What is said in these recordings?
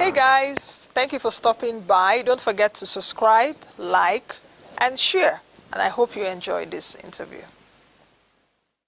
Hey guys, thank you for stopping by. Don't forget to subscribe, like, and share. And I hope you enjoyed this interview.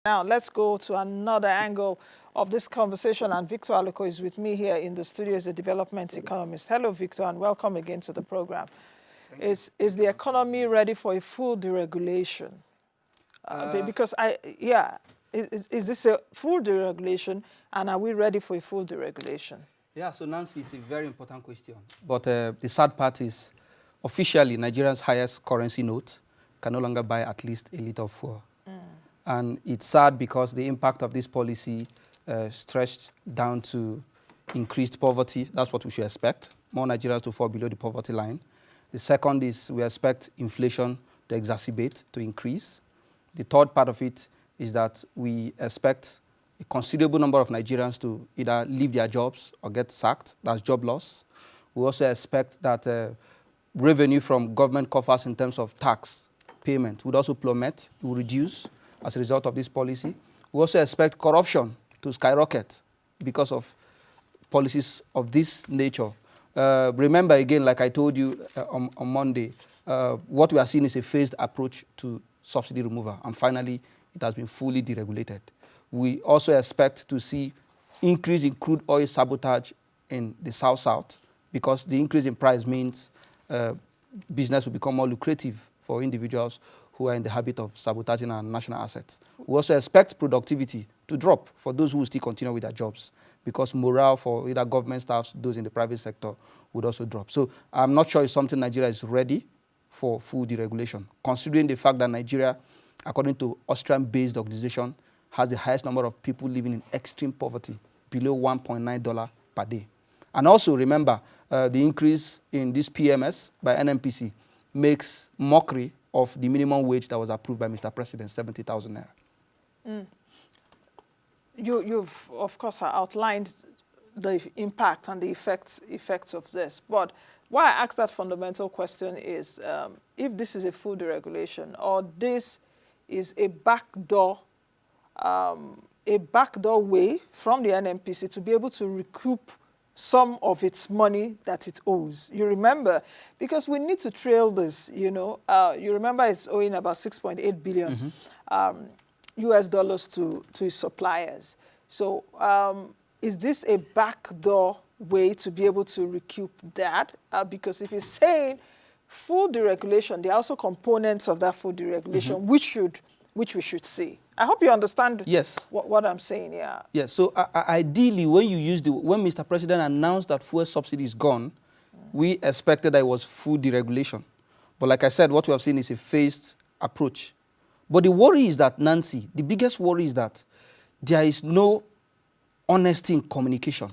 Now let's go to another angle of this conversation, and Victor Alikor is with me here in the studio as a development economist. Hello, Victor, and welcome again to the program. Is the economy ready for a full deregulation? Because is this a full deregulation, and are we ready for a full deregulation? Yeah, so Nancy, it's a very important question. But the sad part is, officially, Nigeria's highest currency note can no longer buy at least a liter of fuel. And it's sad because the impact of this policy stretched down to increased poverty. That's what we should expect. More Nigerians to fall below the poverty line. The second is we expect inflation to exacerbate, to increase. The third part of it is that we expect a considerable number of Nigerians to either leave their jobs or get sacked. That's job loss. We also expect that revenue from government coffers in terms of tax payment would also plummet, it will reduce as a result of this policy. We also expect corruption to skyrocket because of policies of this nature. Remember, again, like I told you on Monday, what we are seeing is a phased approach to subsidy removal, and finally, it has been fully deregulated. We also expect to see increase in crude oil sabotage in the South-South, because the increase in price means business will become more lucrative for individuals who are in the habit of sabotaging our national assets. We also expect productivity to drop for those who still continue with their jobs, because morale for either government staffs, those in the private sector, would also drop. So I'm not sure it's something Nigeria is ready for full deregulation, considering the fact that Nigeria, according to Austrian-based organization, has the highest number of people living in extreme poverty, below $1.9 per day. And also remember, the increase in this PMS by NMPC makes mockery of the minimum wage that was approved by Mr. President, 70,000 naira. You've, of course, outlined the impact and the effects of this. But why I ask that fundamental question is, if this is a full deregulation, or this is a backdoor way from the NMPC to be able to recoup some of its money that it owes. You remember, because we need to trail this, you know. You remember it's owing about 6.8 billion US dollars to its suppliers. So is this a backdoor way to be able to recoup that? Because if you're saying full deregulation, there are also components of that full deregulation which we should see. I hope you understand what I'm saying here. Yeah. Yes, so ideally, when Mr. President announced that fuel subsidy is gone, we expected that it was full deregulation. But like I said, what we have seen is a phased approach. But the worry is that, Nancy, the biggest worry is that there is no honesty in communication.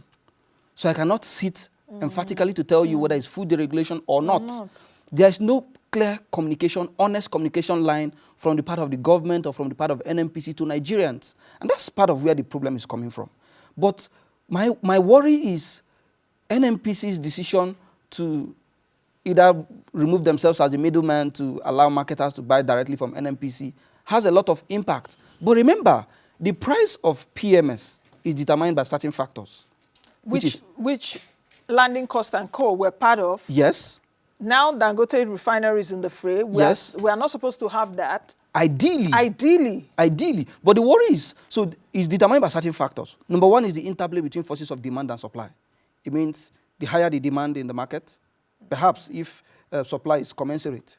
So I cannot sit emphatically to tell you whether it's full deregulation or not. There is no clear communication, honest communication line from the part of the government or from the part of NMPC to Nigerians. And that's part of where the problem is coming from. But my worry is NMPC's decision to either remove themselves as the middleman to allow marketers to buy directly from NMPC has a lot of impact. But remember, the price of PMS is determined by certain factors. Which landing cost and coal were part of. Yes. Now Dangote refinery is in the fray. We are not supposed to have that. Ideally. Ideally. But the worry is, so it's determined by certain factors. Number one is the interplay between forces of demand and supply. It means the higher the demand in the market, perhaps if supply is commensurate,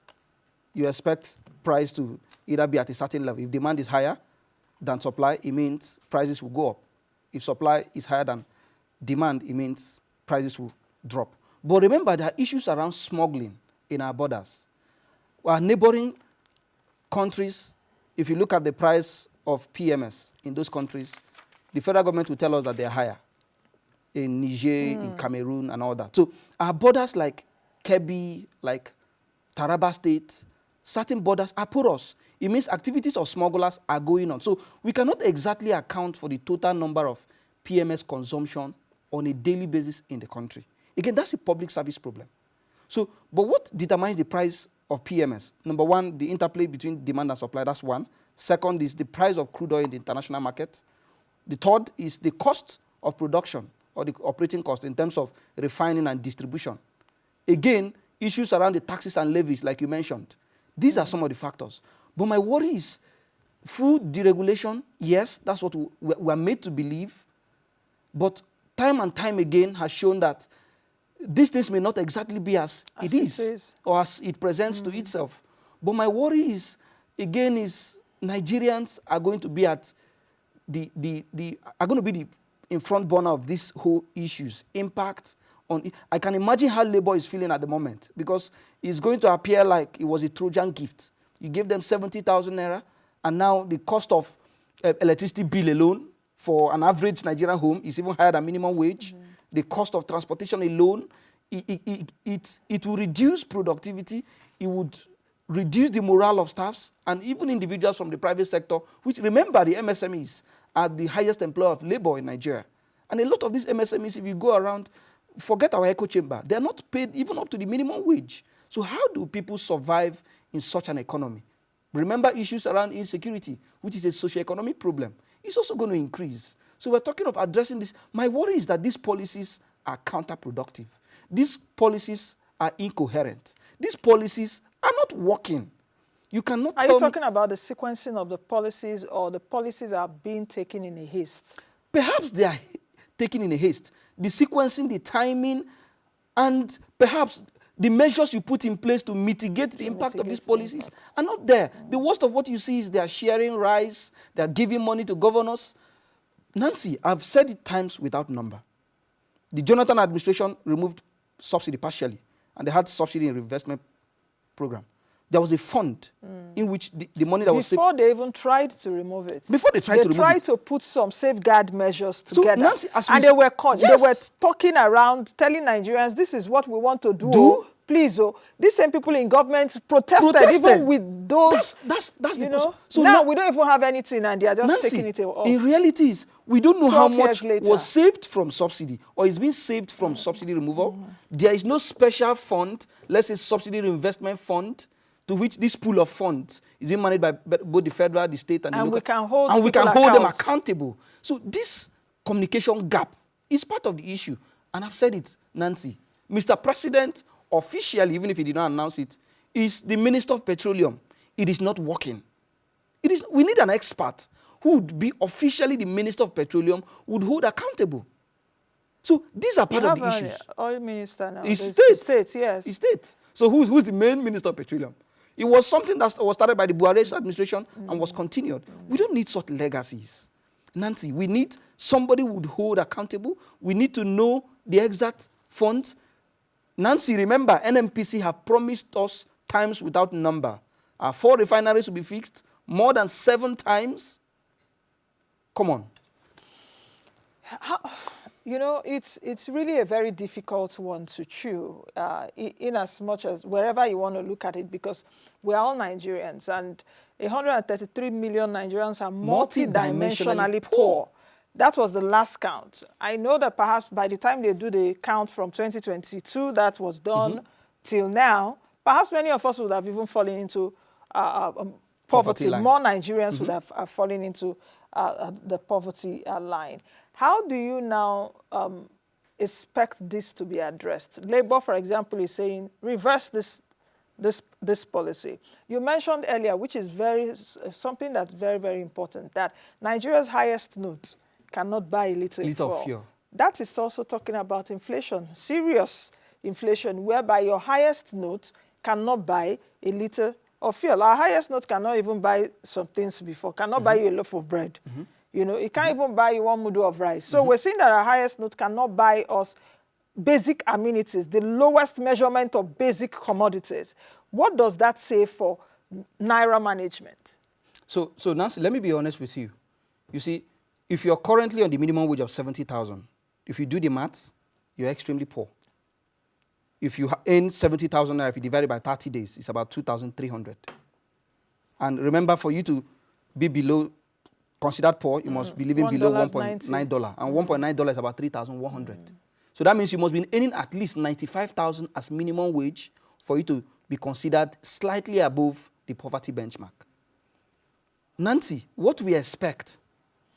you expect price to either be at a certain level. If demand is higher than supply, it means prices will go up. If supply is higher than demand, it means prices will drop. But remember, there are issues around smuggling in our borders. Our neighboring countries, if you look at the price of PMS in those countries, the federal government will tell us that they're higher in Niger, in Cameroon, and all that. So our borders like Kebbi, like Taraba State, certain borders are porous. It means activities of smugglers are going on. So we cannot exactly account for the total number of PMS consumption on a daily basis in the country. Again, that's a public service problem. So, but what determines the price of PMS? Number one, the interplay between demand and supply, that's one. Second is the price of crude oil in the international market. The third is the cost of production or the operating cost in terms of refining and distribution. Again, issues around the taxes and levies, like you mentioned. These are some of the factors. But my worry is food deregulation, yes, that's what we are made to believe. But time and time again has shown that these things may not exactly be as it is or as it presents to itself. But my worry is, again, is Nigerians are going to be at in front burner of these whole issues, impact on it. I can imagine how labor is feeling at the moment, because it's going to appear like it was a Trojan gift. You gave them 70,000 naira, and now the cost of electricity bill alone for an average Nigerian home is even higher than minimum wage. The cost of transportation alone, it will reduce productivity. It would reduce the morale of staffs and even individuals from the private sector, which, remember, the MSMEs are the highest employer of labor in Nigeria. And a lot of these MSMEs, if you go around, forget our echo chamber, they're not paid even up to the minimum wage. So how do people survive in such an economy? Remember issues around insecurity, which is a socio-economic problem. It's also going to increase. So we're talking of addressing this. My worry is that these policies are counterproductive. These policies are incoherent. These policies are not working. You cannot tell me. Are you talking about the sequencing of the policies, or the policies are being taken in a haste? Perhaps they are taken in a haste. The sequencing, the timing, and perhaps the measures you put in place to mitigate the impact of these policies are not there. The worst of what you see is they are sharing rice, they are giving money to governors. Nancy, I've said it times without number. The Jonathan administration removed subsidy partially, and they had subsidy and reinvestment program. There was a fund in which the money that was saved. Before they even tried to remove it. Before they tried to remove it. They tried to put some safeguard measures together. So, Nancy, and they were talking around, telling Nigerians, this is what we want to do. Please, these same people in government protested. Even with those. That's the know. So now we don't even have anything, and they are just Nancy, taking it off. In reality, we don't know how much later was saved from subsidy or is being saved from subsidy removal. There is no special fund, let's say subsidy reinvestment fund, to which this pool of funds is being managed by both the federal, the state, and the local. We can hold them accountable. So this communication gap is part of the issue. And I've said it, Nancy. Mr. President, officially, even if he did not announce it, is the Minister of Petroleum. It is not working. We need an expert who would be officially the Minister of Petroleum, would hold accountable. So these are part of the issues. Oil minister now. It's state. State, yes. It's state. So who's the main Minister of Petroleum? It was something that was started by the Buhari's administration and was continued. We don't need such legacies. Nancy, we need somebody who would hold accountable. We need to know the exact funds. Nancy, remember, NMPC have promised us times without number. Our 4 refineries will be fixed more than 7 times. Come on. You know, it's really a very difficult one to chew, in as much as wherever you want to look at it, because we're all Nigerians, and 133 million Nigerians are multidimensionally poor. That was the last count. I know that perhaps by the time they do the count from 2022, that was done till now, perhaps many of us would have even fallen into poverty. More Nigerians would have fallen into the poverty line. How do you now expect this to be addressed? Labour, for example, is saying reverse this policy. You mentioned earlier, which is something that's very, very important, that Nigeria's highest note cannot buy a litre of fuel. That is also talking about inflation, serious inflation, whereby your highest note cannot buy a litre of fuel. Our highest note cannot even buy some things before, cannot buy you a loaf of bread. You know, it can't even buy you 1 mudu of rice. So we're seeing that our highest note cannot buy us basic amenities, the lowest measurement of basic commodities. What does that say for Naira management? So Nancy, let me be honest with you. You see, if you're currently on the minimum wage of 70,000, if you do the maths, you're extremely poor. If you earn 70,000 naira, if you divide it by 30 days, it's about 2,300. And remember, for you to be below considered poor, you must be living below $1.9. And $1.9 is about 3,100. So that means you must be earning at least 95,000 as minimum wage for you to be considered slightly above the poverty benchmark. Nancy, what we expect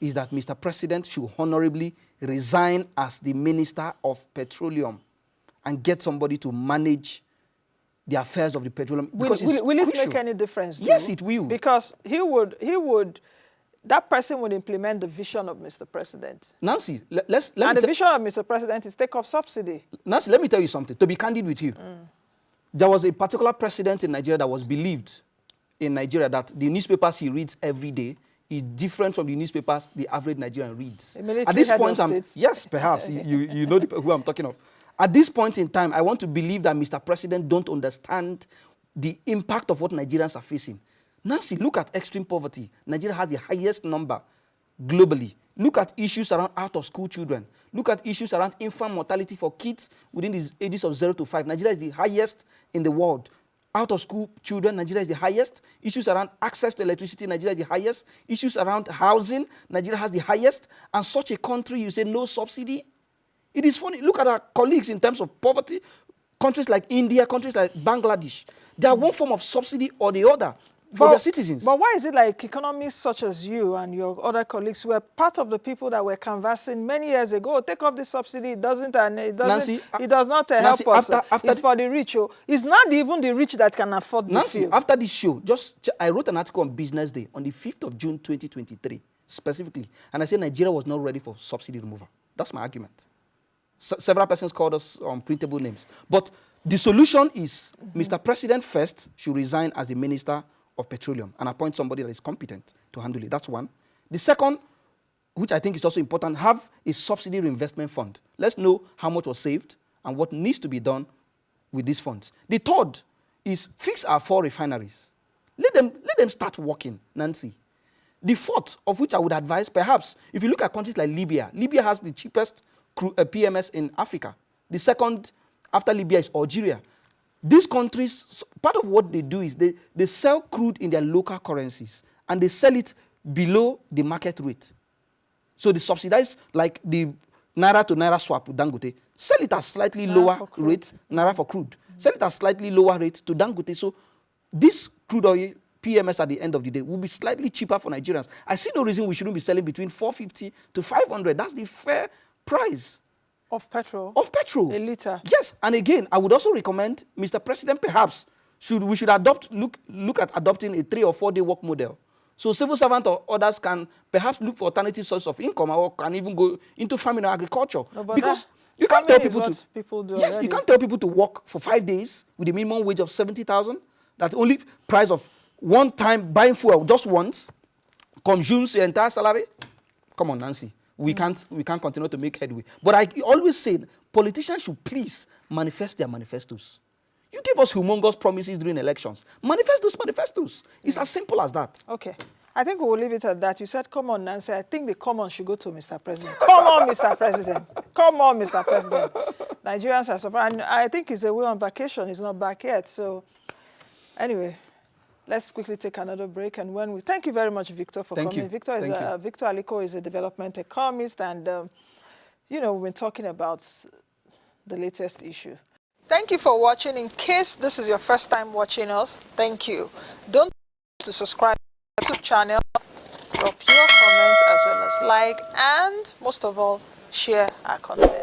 is that Mr. President should honorably resign as the Minister of Petroleum and get somebody to manage the affairs of the petroleum. Because Will it make any difference? Yes, it will. Because he would, that person would implement the vision of Mr. President. Nancy, and the vision of Mr. President is take off subsidy. Nancy, let me tell you something, to be candid with you. There was a particular president in Nigeria that was believed in Nigeria that the newspapers he reads every day is different from the newspapers the average Nigerian reads. At this point, yes, perhaps, you know who I'm talking of. At this point in time, I want to believe that Mr. President don't understand the impact of what Nigerians are facing. Nancy, look at extreme poverty. Nigeria has the highest number globally. Look at issues around out-of-school children. Look at issues around infant mortality for kids within the ages of 0 to 5. Nigeria is the highest in the world. Out-of-school children, Nigeria is the highest. Issues around access to electricity, Nigeria is the highest. Issues around housing, Nigeria has the highest. And such a country, you say no subsidy? It is funny. Look at our colleagues in terms of poverty. Countries like India, countries like Bangladesh. They are one form of subsidy or the other for their citizens. But why is it like economists such as you and your other colleagues were part of the people that were canvassing many years ago? Take off the subsidy. It doesn't, Nancy, it does not help us. It's for the rich. It's not even the rich that can afford the fuel. After this show, I wrote an article on Business Day on the 5th of June 2023, specifically. And I said Nigeria was not ready for subsidy removal. That's my argument. Several persons called us on printable names. But the solution is Mr. President first should resign as the Minister of Petroleum and appoint somebody that is competent to handle it. That's one. The second, which I think is also important, have a subsidy reinvestment fund. Let's know how much was saved and what needs to be done with these funds. The third is fix our 4 refineries. Let them start working, Nancy. The fourth, of which I would advise, perhaps, if you look at countries like Libya, Libya has the cheapest PMS in Africa. The second after Libya is Algeria. These countries, part of what they do is they sell crude in their local currencies and they sell it below the market rate. So they subsidize, like the Naira to Naira swap with Dangote, sell it at slightly lower rate, Naira for crude. Sell it at slightly lower rate to Dangote. So this crude oil PMS at the end of the day will be slightly cheaper for Nigerians. I see no reason we shouldn't be selling between 450 to 500. That's the fair price. Of petrol? Of petrol. A liter. Yes. And again, I would also recommend, Mr. President, perhaps, we should look at adopting a 3 or 4 day work model. So civil servants or others can perhaps look for alternative sources of income or can even go into farming or agriculture. No, because you can't tell people to... you can't tell people to work for 5 days with a minimum wage of 70,000. That only price of one time buying fuel just once consumes your entire salary. Come on, Nancy. We can't continue to make headway. But I always say politicians should please manifest their manifestos. You give us humongous promises during elections. Manifest those manifestos. It's as simple as that. Okay. I think we will leave it at that. You said, come on, Nancy. I think the come on should go to Mr. President. Come on, Mr. President. Come on, Mr. President. Nigerians are surprised. And I think he's away on vacation. He's not back yet. So anyway, let's quickly take another break. And when we thank you very much, Victor, for coming. Victor Alikor is a development economist, and you know, we've been talking about the latest issue. Thank you for watching. In case this is your first time watching us, thank you. Don't forget to subscribe to our YouTube channel, drop your comments as well as like, and most of all, share our content.